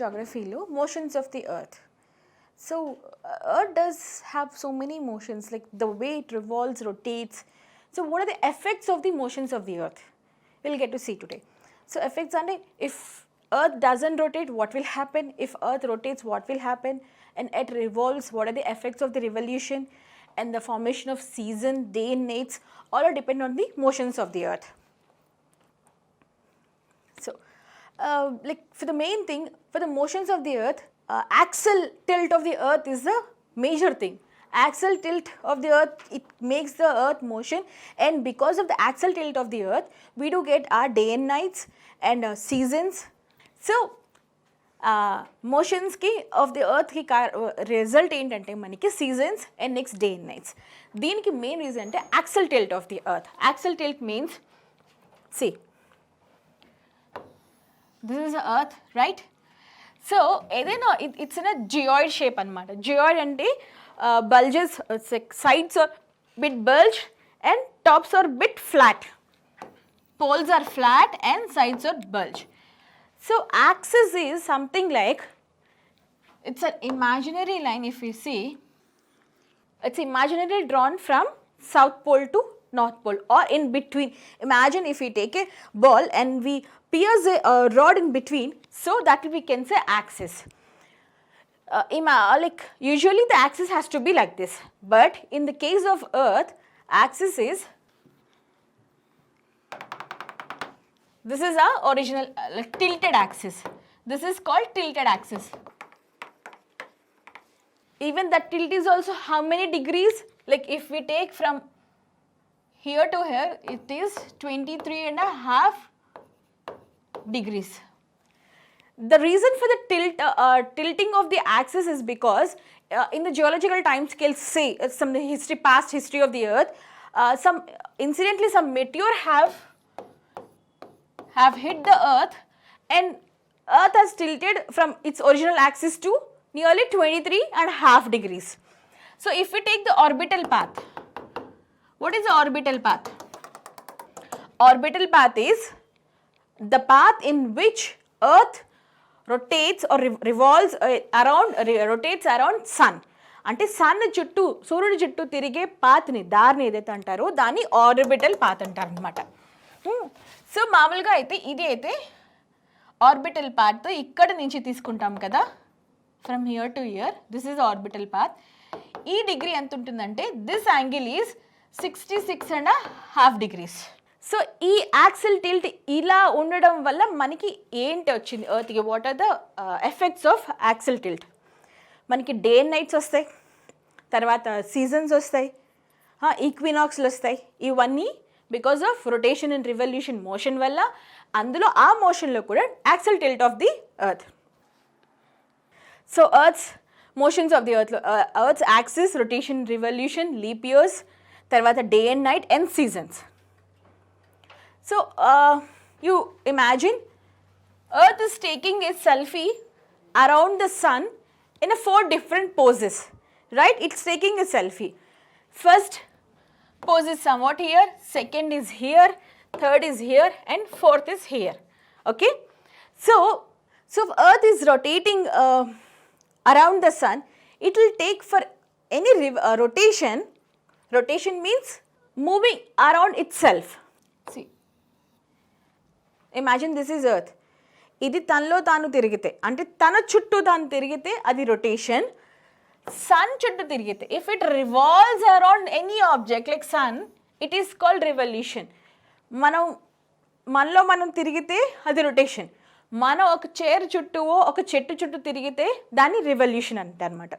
geography lo motions of the earth. So earth does have so many motions, like the way it revolves, rotates. So what are the effects of the motions of the earth? We'll get to see today. So effects are, if earth doesn't rotate, what will happen? If earth rotates, what will happen? And it revolves, what are the effects of the revolution? And the formation of season, day and nights, all are depend on the motions of the earth. So like for the main thing, for the motions of the earth, axial tilt of the earth is the major thing. Axial tilt of the earth, it makes the earth motion, and because of the axial tilt of the earth, we do get our day and nights and seasons. So motions ki of the earth ki result ఏంటంటే మనకి seasons and next day and nights. దీనికి main reason అంటే axial tilt of the earth. Axial tilt means, see, this is the earth, right? So ఏదైనా it's in a geoid shape అన్నమాట. Geoid అంటే bulges, sides are bit bulge and tops are bit flat. Poles are flat and sides are bulge. So axis is something like, it's an imaginary line. If you see, it's imaginarily drawn from south pole to north pole or in between. Imagine if we take a ball and we pierce a rod in between, so that we can say axis. Like usually the axis has to be like this, but in the case of earth, axis is, this is our original tilted axis. This is called tilted axis. Even that tilt is also how many degrees? Like if we take from here to here, it is 23.5 degrees. The reason for the tilting of the axis is because in the geological time scale, say some history, past history of the earth, incidentally some meteor have hit the earth, and earth has tilted from its original axis to nearly 23.5 degrees. So if we take the orbital path, what is the orbital path? Orbital path is the path in which earth rotates or revolves around, rotates around sun. అంటే sun చుట్టూ, సూర్యుడి చుట్టూ తిరిగే పాత్ని, దారిని ఏదైతే అంటారో దాన్ని orbital path అంటారు అనమాట. సో మామూలుగా అయితే ఇది అయితే ఆర్బిటల్ పాత్ ఇక్కడ నుంచి తీసుకుంటాం కదా, from here to here, this is orbital path. ఈ డిగ్రీ ఎంత ఉంటుందంటే, this angle is 66.5 degrees. So ఈ యాక్సిల్ టిల్ట్ ఇలా ఉండడం వల్ల మనకి ఏంటి వచ్చింది ఎర్త్కి, what are the effects of axial tilt? మనకి డే అండ్ నైట్స్ వస్తాయి, తర్వాత సీజన్స్ వస్తాయి, ఈక్వినాక్స్లు వస్తాయి. ఇవన్నీ because of rotation and revolution motion వల్ల, అందులో ఆ మోషన్లో కూడా axial tilt of the earth. So earth's motions of the ఎర్త్లో earth's axis, rotation, revolution, leap years, తర్వాత day and night and seasons. So you imagine earth is taking a selfie around the sun in 4 different poses, right? It's taking a selfie. First pose is somewhat here, second is here, third is here, and fourth is here. Okay? So earth is rotating around the sun. It will take, for any rotation means moving around itself. See, imagine this is earth. ఇది తనలో తాను తిరిగితే, అంటే తన చుట్టూ తాను తిరిగితే అది రొటేషన్. సన్ చుట్టూ తిరిగితే, if it revolves around any object like sun, it is called revolution. మనలో మనం తిరిగితే అది రొటేషన్. మనం ఒక చైర్ చుట్టూ, ఒక చెట్టు చుట్టూ తిరిగితే దాన్ని రివల్యూషన్ అంటారు అనమాట.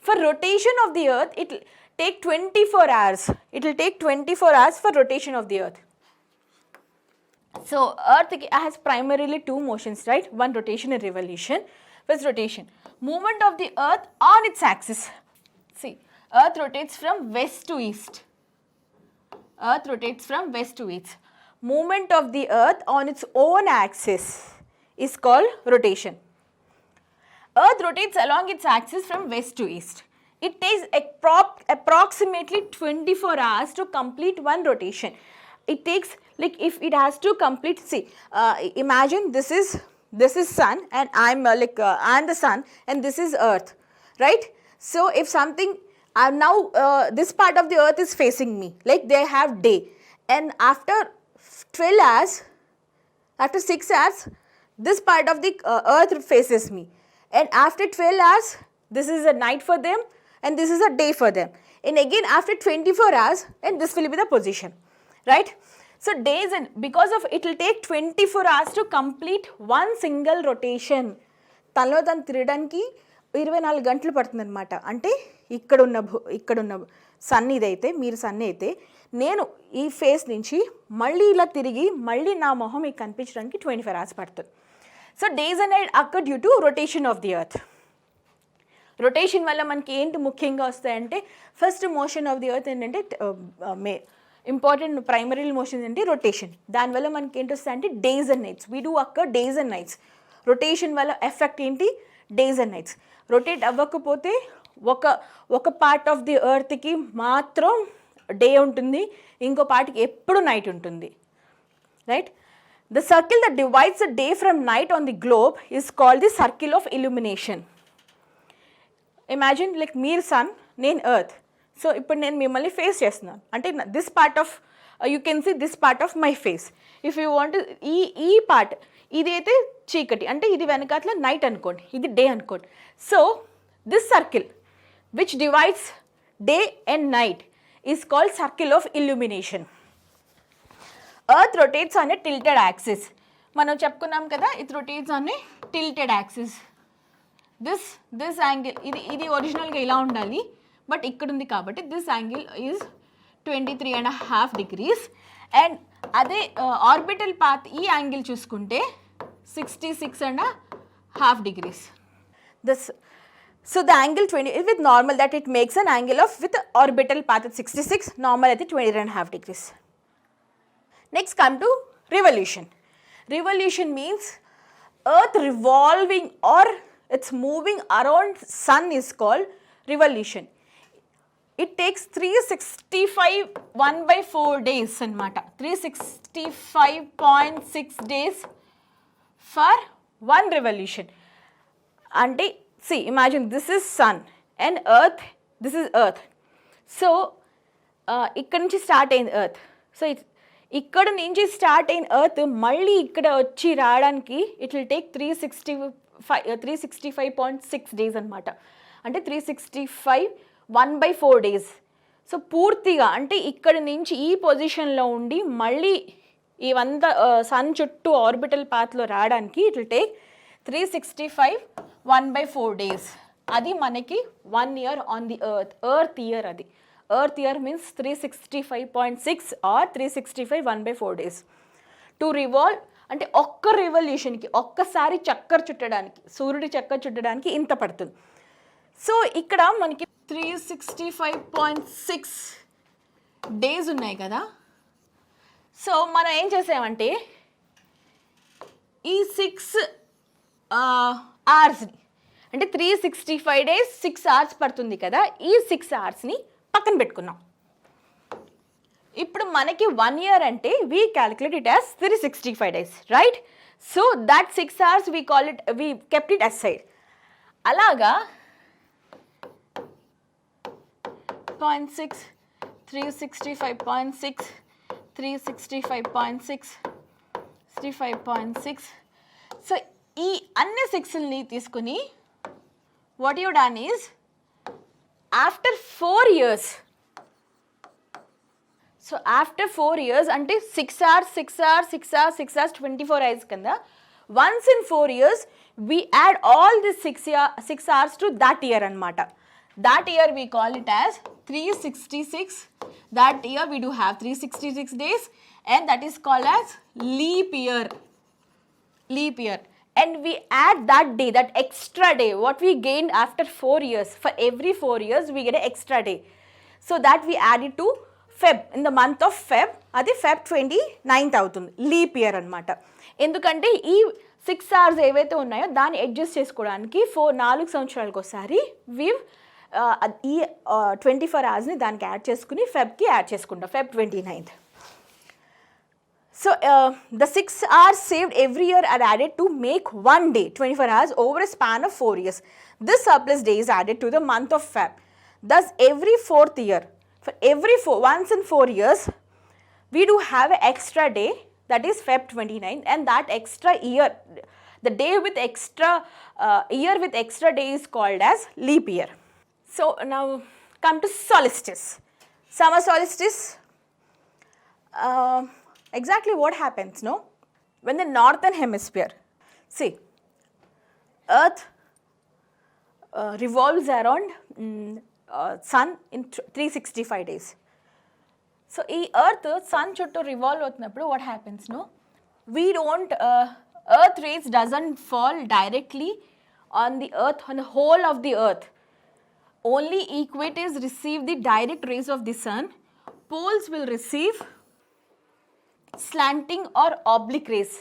For rotation of the earth it take 24 hours. It will take 24 hours for rotation of the earth. So earth has primarily 2 motions, right? One, rotation and revolution. First, rotation, movement of the earth on its axis. See, earth rotates from west to east. Earth rotates from west to east. Movement of the earth on its own axis is called rotation. Earth rotates along its axis from west to east. It takes approximately 24 hours to complete one rotation. It takes, like if it has to complete, see, imagine this is this is sun and I'm I'm the sun and this is earth, right? So if something, now this part of the earth is facing me, like they have day, and after 12 hours, after 6 hours, this part of the earth faces me, and after 12 hours, this is a night for them and this is a day for them, and again after 24 hours, and this will be the position, right? So days, and because of it will take 24 hours to complete one single rotation. తనలో తను తిరగడానికి 24 గంటలు పడుతుంది అనమాట. అంటే ఇక్కడున్న sun ఇదైతే, మీరు సన్ అయితే, నేను ఈ ఫేస్ నుంచి మళ్ళీ ఇలా తిరిగి మళ్ళీ నా మొహం మీకు కనిపించడానికి 24 hours పడుతుంది. So days and night occur due to rotation of the earth. Rotation వల్ల మనకి ఏంటి ముఖ్యంగా వస్తాయంటే, first motion of the earth ఏంటంటే ఇంపార్టెంట్ ప్రైమరీ మోషన్ ఏంటి రొటేషన్. దానివల్ల మనకి ఏంటి వస్తాయి అంటే days and nights. We do occur days and nights. Rotation వల్ల ఎఫెక్ట్ ఏంటి, డేస్ అండ్ నైట్స్. రొటేట్ అవ్వకపోతే ఒక పార్ట్ ఆఫ్ ది ఎర్త్కి మాత్రం డే ఉంటుంది, ఇంకో పార్ట్కి ఎప్పుడు నైట్ ఉంటుంది, right? The circle that divides the day from night on the globe is called the circle of illumination. Imagine like మీరు సన్, నేను ఎర్త్. సో ఇప్పుడు నేను మిమ్మల్ని ఫేస్ చేస్తున్నాను అంటే this part of you can see this part of my face. If you want ఈ part, ఇది అయితే చీకటి అంటే ఇది వెనకాతల నైట్ అనుకోండి, ఇది డే అనుకోండి. So this circle which divides day and night is called circle of illumination. Earth rotates on a tilted axis. మనం చెప్పుకున్నాం కదా, it rotates on a tilted axis. This angle ఇది ఒరిజినల్గా ఇలా ఉండాలి, బట్ ఇక్కడ ఉంది కాబట్టి this angle is 23.5 degrees. And అదే ఆర్బిటల్ పాత్ ఈ యాంగిల్ చూసుకుంటే 66.5 degrees. So the angle 20 with normal that it makes an angle of with orbital path at 66, normal at 23.5 degrees. Next come to revolution. Revolution means earth revolving or it's moving around sun is called revolution. It takes 365 1/4 days anamata. 365.6 days for one revolution. Ante see, imagine this is sun and earth, this is earth. So ikkada nunchi start ayin earth. So ikkada nunchi start ayin earth malli ikkada vachi raadaniki it will take 365.6 days anamata. Ante 365 1/4 days. So పూర్తిగా అంటే ఇక్కడి నుంచి ఈ పొజిషన్లో ఉండి మళ్ళీ ఇవంతా sun చుట్టూ ఆర్బిటల్ పాత్లో రావడానికి ఇట్ విల్ టేక్ 365 1/4 days. అది మనకి 1 year on the earth year. అది earth year means 365.6 or 365 1/4 days. To revolve అంటే ఒక్క రివల్యూషన్కి, ఒక్కసారి చక్కర్ చుట్టడానికి, సూర్యుడి చక్కర్ చుట్టడానికి ఇంత పడుతుంది. సో ఇక్కడ మనకి 365.6 days ఉన్నాయి కదా. సో మనం ఏం చేసామంటే ఈ 6 hours అంటే 365 days 6 hours పడుతుంది కదా, ఈ 6 hoursని పక్కన పెట్టుకున్నాం. ఇప్పుడు మనకి 1 year అంటే we calculate it as 365 days, right? So that 6 hours we kept it aside. అలాగా 0.6 365.6 365.6 65.6. సో ఈ అన్ని 6ని తీసుకుని what you done is after 4 years, so after 4 years అంటే 6 hours 6 hours 6 hours 6 hours 24 hours కింద once in 4 years we add all this 6 hours to that year అనమాట. That year we call it as 366. That year we do have 366 days and that is called as leap year. Leap year. And we add that day, that extra day, what we gained after 4 years. For every 4 years we get an extra day. So that we add it to Feb. In the month of Feb, అది Feb 29th అవుతుంది, leap year అనమాట. ఎందుకంటే ఈ 6 hours ఏవైతే ఉన్నాయో దాన్ని adjust చేసుకోవడానికి 4 సంవత్సరాలకు ఒకసారి ఈ 24 hoursని దానికి యాడ్ చేసుకుని ఫెబ్కి యాడ్ చేసుకుంటాం, Feb 29th. So the 6 hours saved every year are added to make one day, 24 hours, over a span of 4 years. This surplus day is added to the month of Feb. Thus, every 4th year, for once in 4 years, we do have an extra day, that is Feb 29, and that extra year, the day with extra year with extra day is called as leap year. So now come to solstice. Summer solstice. Exactly what happens, no? When the northern hemisphere, see, Earth revolves around sun in 365 days. So, this Earth, sun chuttu revolve avutunnappudu, what happens, no? We don't, Earth rays doesn't fall directly on the Earth, on the whole of the Earth. Only equators receive the direct rays of the sun. Poles will receive slanting or oblique rays.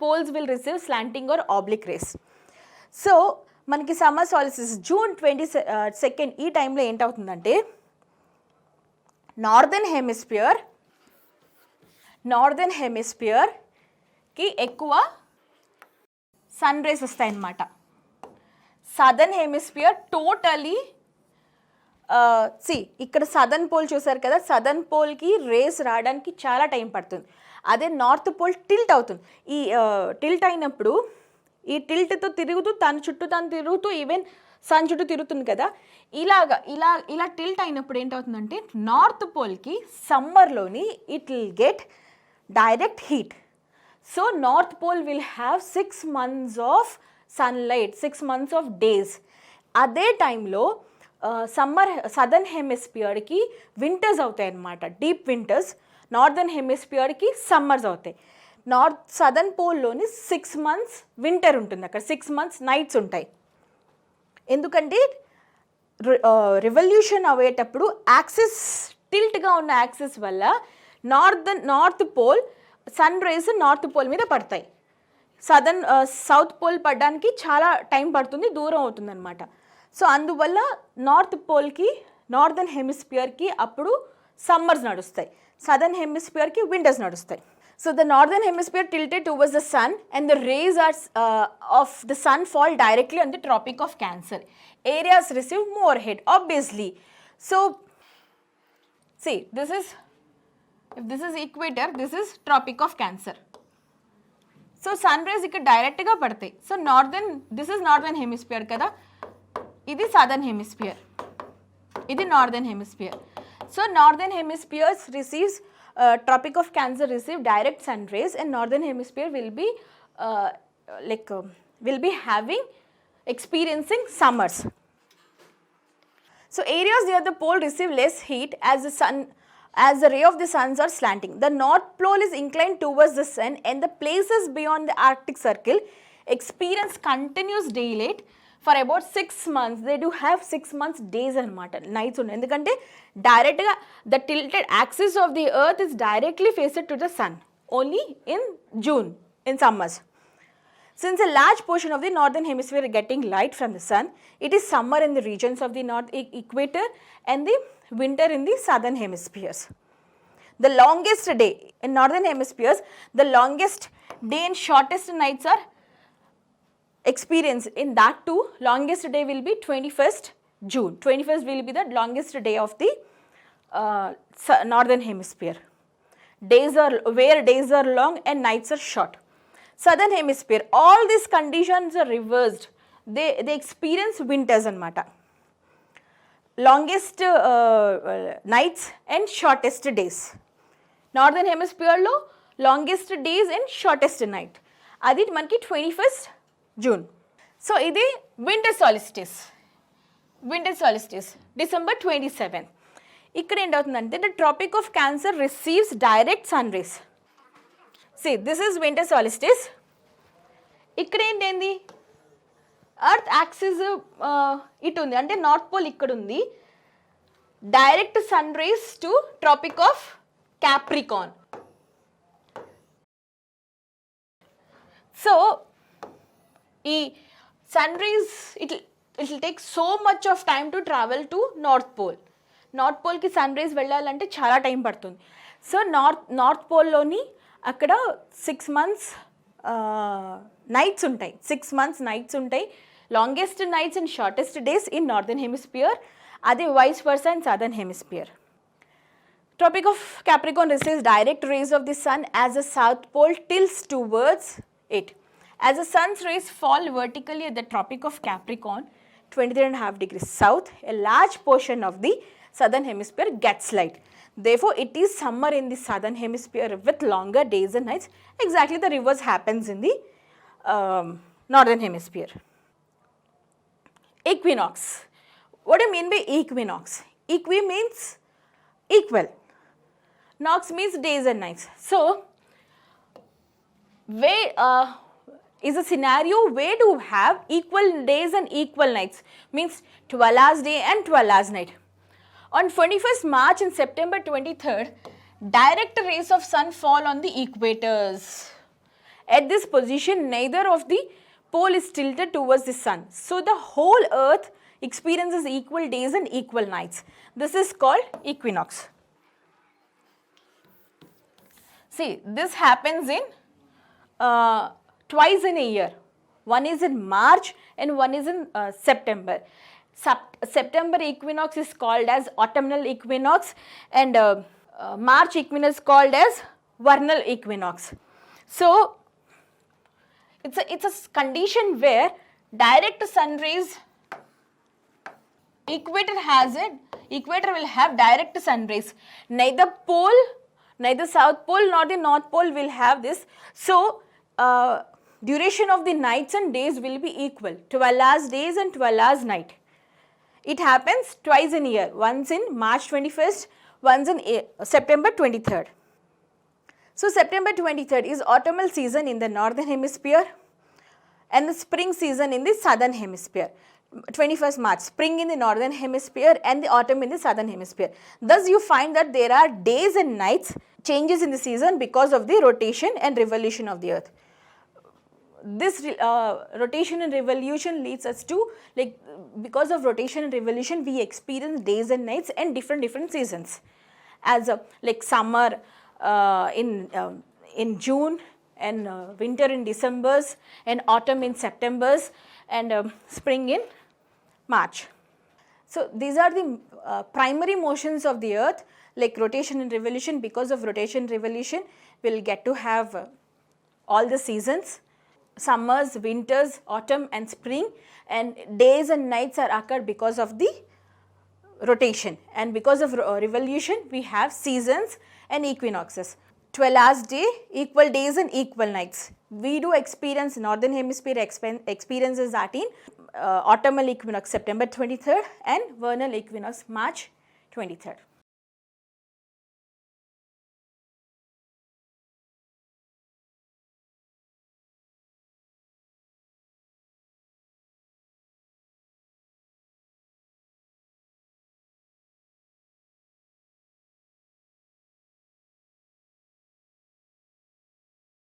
Poles will receive slanting or oblique rays. So, మనకి summer solstice June 22 ఈ టైంలో ఏంటవుతుందంటే northern హెమిస్ఫియర్కి ఎక్కువ sun rays వస్తాయన్నమాట. Southern hemisphere totally ఇక్కడ southern pole చూసారు కదా, southern పోల్కి race రావడానికి చాలా టైం పడుతుంది. అదే నార్త్ పోల్ టిల్ట్ అవుతుంది. ఈ టిల్ట్ అయినప్పుడు ఈ టిల్ట్తో తిరుగుతూ తన చుట్టూ తను తిరుగుతూ ఈవెన్ సన్ చుట్టూ తిరుగుతుంది కదా, ఇలా టిల్ట్ అయినప్పుడు ఏంటవుతుందంటే నార్త్ పోల్కి సమ్మర్లోని it will get direct heat. So north pole will have 6 months of sunlight, 6 months of days. అదే టైంలో సదర్న్ హెమిస్ఫియర్కి వింటర్స్ అవుతాయి అన్నమాట, డీప్ వింటర్స్. నార్దర్న్ హెమిస్ఫియర్కి సమ్మర్స్ అవుతాయి. సదర్న్ పోల్లోని 6 months వింటర్ ఉంటుంది, అక్కడ 6 months నైట్స్ ఉంటాయి. ఎందుకంటే రివల్యూషన్ అయ్యేటప్పుడు యాక్సిస్ టిల్ట్గా ఉన్న యాక్సిస్ వల్ల north pole sun rays north pole మీద పడతాయి. సౌత్ పోల్ పడడానికి చాలా టైం పడుతుంది, దూరం అవుతుంది అనమాట. సో అందువల్ల నార్దర్న్ హెమిస్ఫియర్కి అప్పుడు సమ్మర్స్ నడుస్తాయి, సదర్న్ హెమిస్ఫియర్కి వింటర్స్ నడుస్తాయి. So the northern hemisphere tilted towards the sun and the rays of the sun fall directly on the Tropic of Cancer. Areas receive more heat, obviously. So see, if this is equator, this is Tropic of Cancer. So sun rays ikkada direct ga padtayi. So this is northern hemisphere kada, idi southern hemisphere, idi northern hemisphere. So northern hemispheres receives Tropic of Cancer receive direct sun rays, and northern hemisphere will be experiencing summers. So areas near the pole receive less heat as the ray of the suns are slanting. The north pole is inclined towards the sun, and the places beyond the Arctic Circle experience continuous daylight for about 6 months. They do have 6 months days అనమాట, nights ఉన్నాయి. ఎందుకంటే డైరెక్ట్గా the tilted axis of the earth is directly faced to the sun only in June, in summers. Since a large portion of the northern hemisphere is getting light from the sun, it is summer in the regions of the north equator and the winter in the southern hemispheres. The longest day in northern hemispheres, the longest day and shortest nights are experienced. In that too, longest day will be 21st June. 21st will be the longest day of the northern hemisphere. Days are long and nights are short. Southern hemisphere, all these conditions are reversed. They experience winters anamata. Longest nights and shortest days. Northern hemisphere lo longest days and shortest night. Adi manki 21st June. So ఇది winter solstice December 27. ఇక్కడ ఏంటవుతుందంటే the tropic of cancer receives direct sun rays. See, this is winter solstice. ఇక్కడ ఏంటి, earth axis ఇటు ఉంది, అంటే north pole ఇక్కడ ఉంది. Direct sun rays to tropic of Capricorn. So ఈ sun rays it will take so much of time to travel to north pole. North పోల్కి sun rays వెళ్ళాలంటే చాలా టైం పడుతుంది. సో నార్త్ పోల్లోని అక్కడ 6 months నైట్స్ ఉంటాయి, 6 months nights ఉంటాయి, longest nights and shortest days in northern hemisphere, అదే vice versa in southern hemisphere. Tropic of Capricorn receives direct rays of the sun as the south pole tilts towards it. As the sun's rays fall vertically at the Tropic of Capricorn, 23.5 degrees south, a large portion of the southern hemisphere gets light. Therefore, it is summer in the southern hemisphere with longer days and nights. Exactly the reverse happens in the northern hemisphere. Equinox. What do you mean by equinox? Equi means equal. Nox means days and nights. So, where is a scenario where do you have equal days and equal nights, means 12 hours day and 12 hours night. On 21st March and September 23rd, direct rays of sun fall on the equators. At this position, neither of the pole is tilted towards the sun. So, the whole earth experiences equal days and equal nights. This is called equinox. See, this happens in twice in a year. One is in March and one is in September. September equinox is called as autumnal equinox, and March equinox is called as vernal equinox. So, it's a condition where direct sun rays, equator will have direct sun rays. Neither south pole nor the north pole will have this. So, duration of the nights and days will be equal, 12 hours days and 12 hours night. It happens twice in a year, once in March 21st, once in September 23rd. So, September 23rd is autumnal season in the northern hemisphere and the spring season in the southern hemisphere. 21st March, spring in the northern hemisphere and the autumn in the southern hemisphere. Thus, you find that there are days and nights changes in the season because of the rotation and revolution of the earth. This rotation and revolution leads us to, like, because of rotation and revolution, we experience days and nights and different seasons. As like summer in June, and winter in Decembers, and autumn in Septembers, and spring in March. So, these are the primary motions of the earth, like rotation and revolution. Because of rotation and revolution, we will get to have all the seasons, summers, winters, autumn and spring, and days and nights are occurred because of the rotation, and because of revolution we have seasons and equinoxes. 12 hours day, equal days and equal nights. We do experience northern hemisphere experiences that in autumnal equinox September 23rd and vernal equinox March 23rd.